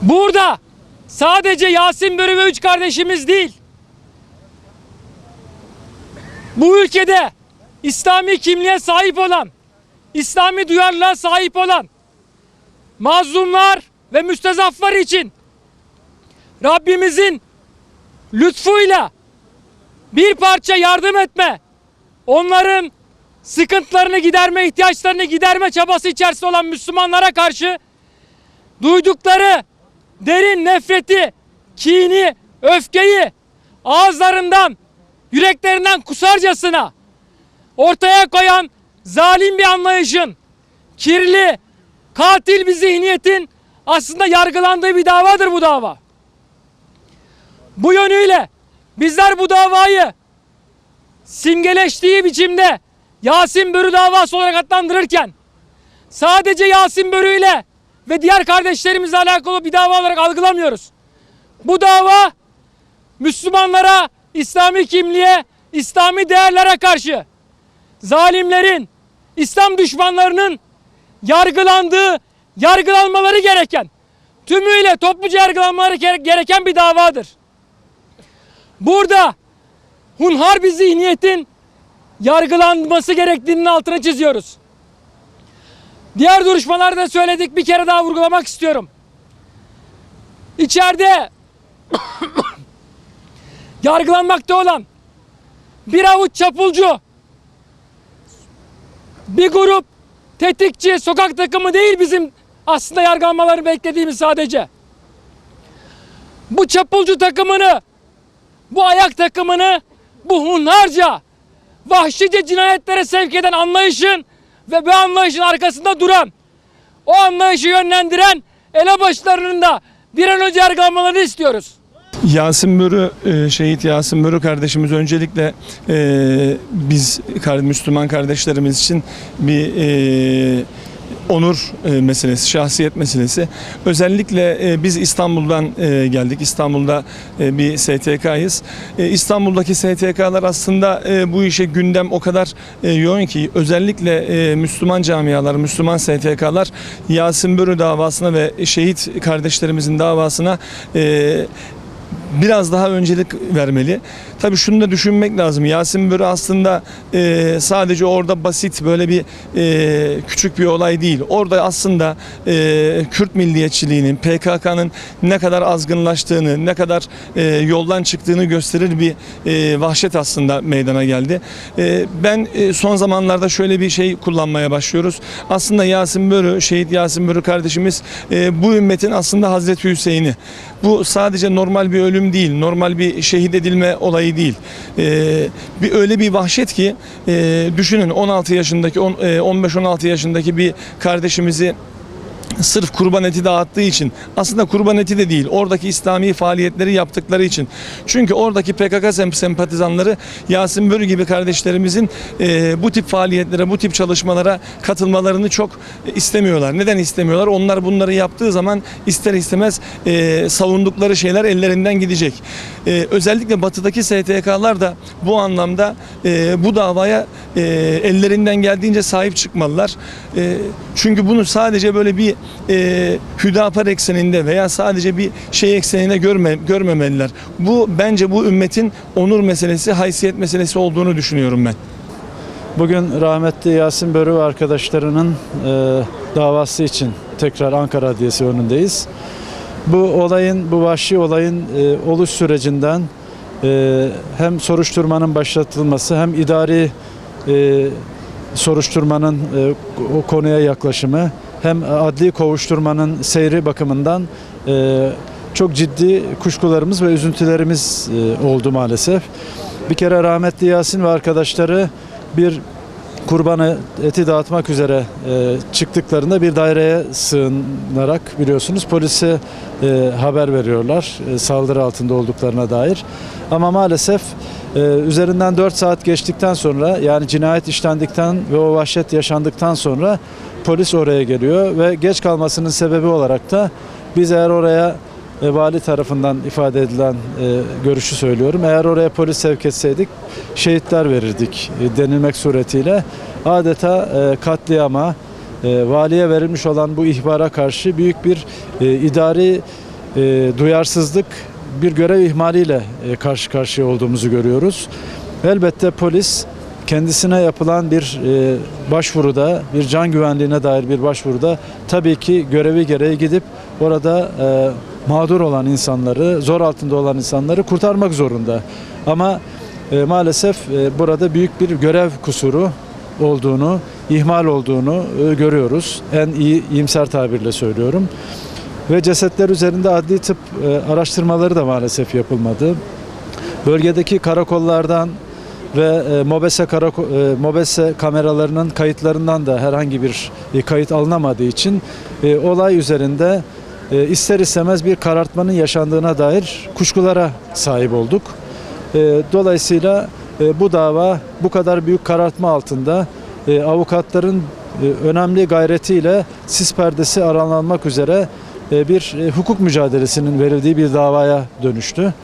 Burada sadece Yasin Börü ve 3 kardeşimiz değil, bu ülkede İslami kimliğe sahip olan, İslami duyarlılığa sahip olan mazlumlar ve müstezaflar için Rabbimizin lütfuyla bir parça yardım etme, onların sıkıntılarını giderme, ihtiyaçlarını giderme çabası içerisinde olan Müslümanlara karşı duydukları derin nefreti, kini, öfkeyi ağızlarından, yüreklerinden kusarcasına ortaya koyan zalim bir anlayışın, kirli, katil bir zihniyetin aslında yargılandığı bir davadır bu dava. Bu yönüyle bizler bu davayı simgeleştiği biçimde Yasin Börü davası olarak adlandırırken sadece Yasin Börü ile ve diğer kardeşlerimizle alakalı bir dava olarak algılamıyoruz. Bu dava Müslümanlara, İslami kimliğe, İslami değerlere karşı zalimlerin, İslam düşmanlarının yargılandığı, yargılanmaları gereken, tümüyle topluca yargılanmaları gereken bir davadır. Burada hunhar bir zihniyetin yargılanması gerektiğinin altını çiziyoruz. Diğer duruşmalarda söyledik, bir kere daha vurgulamak istiyorum. İçeride yargılanmakta olan bir avuç çapulcu, bir grup tetikçi, sokak takımı değil bizim aslında yargılanmaları beklediğimiz sadece. Bu çapulcu takımını, bu ayak takımını, bu hunharca, vahşice cinayetlere sevk eden anlayışın ve bu anlayışın arkasında duran, o anlayışı yönlendiren elebaşlarının da bir an önce yargılanmalarını istiyoruz. Yasin Börü, şehit Yasin Börü kardeşimiz öncelikle biz Müslüman kardeşlerimiz için bir onur meselesi, şahsiyet meselesi. Özellikle biz İstanbul'dan geldik. İstanbul'da bir STK'yız. İstanbul'daki STK'lar aslında bu işe gündem o kadar yoğun ki özellikle Müslüman camialar, Müslüman STK'lar Yasin Börü davasına ve şehit kardeşlerimizin davasına biraz daha öncelik vermeli. Tabii şunu da düşünmek lazım. Yasin Börü aslında sadece orada basit böyle bir küçük bir olay değil. Orada aslında Kürt milliyetçiliğinin, PKK'nın ne kadar azgınlaştığını, ne kadar yoldan çıktığını gösterir bir vahşet aslında meydana geldi. Ben son zamanlarda şöyle bir şey kullanmaya başlıyoruz. Aslında Yasin Börü, şehit Yasin Börü kardeşimiz bu ümmetin aslında Hazreti Hüseyin'i. Bu sadece normal bir ölüm değil, normal bir şehit edilme olayı değil. Bir öyle bir vahşet ki düşünün 16 yaşındaki 15-16 yaşındaki bir kardeşimizi sırf kurban eti dağıttığı için, aslında kurban eti de değil, oradaki İslami faaliyetleri yaptıkları için. Çünkü oradaki PKK sempatizanları Yasin Börü gibi kardeşlerimizin bu tip faaliyetlere, bu tip çalışmalara katılmalarını çok istemiyorlar. Neden istemiyorlar? Onlar bunları yaptığı zaman ister istemez savundukları şeyler ellerinden gidecek. Özellikle batıdaki STK'lar da bu anlamda bu davaya ellerinden geldiğince sahip çıkmalılar. Çünkü bunu sadece böyle bir Hüdapar ekseninde veya sadece bir şey ekseninde görmemeliler. Bu bence bu ümmetin onur meselesi, haysiyet meselesi olduğunu düşünüyorum ben. Bugün rahmetli Yasin Börü ve arkadaşlarının davası için tekrar Ankara Adliyesi önündeyiz. Bu olayın, bu vahşi olayın oluş sürecinden hem soruşturmanın başlatılması hem idari soruşturmanın o konuya yaklaşımı hem adli kovuşturmanın seyri bakımından çok ciddi kuşkularımız ve üzüntülerimiz oldu maalesef. Bir kere rahmetli Yasin ve arkadaşları bir kurban eti dağıtmak üzere çıktıklarında bir daireye sığınarak biliyorsunuz polise haber veriyorlar saldırı altında olduklarına dair. Ama maalesef üzerinden 4 saat geçtikten sonra, yani cinayet işlendikten ve o vahşet yaşandıktan sonra polis oraya geliyor ve geç kalmasının sebebi olarak da biz eğer oraya vali tarafından ifade edilen görüşü söylüyorum. Eğer oraya polis sevk etseydik şehitler verirdik denilmek suretiyle adeta katliama, valiye verilmiş olan bu ihbara karşı büyük bir idari duyarsızlık, bir görev ihmaliyle karşı karşıya olduğumuzu görüyoruz. Elbette polis kendisine yapılan bir başvuruda, bir can güvenliğine dair bir başvuruda tabii ki görevi gereği gidip orada mağdur olan insanları, zor altında olan insanları kurtarmak zorunda. Ama maalesef burada büyük bir görev kusuru olduğunu, ihmal olduğunu görüyoruz. En iyi iyimser tabirle söylüyorum. Ve cesetler üzerinde adli tıp araştırmaları da maalesef yapılmadı. Bölgedeki karakollardan ve MOBESE kameralarının kayıtlarından da herhangi bir kayıt alınamadığı için olay üzerinde ister istemez bir karartmanın yaşandığına dair kuşkulara sahip olduk. Dolayısıyla bu dava bu kadar büyük karartma altında avukatların önemli gayretiyle sis perdesi aralanmak üzere bir hukuk mücadelesinin verildiği bir davaya dönüştü.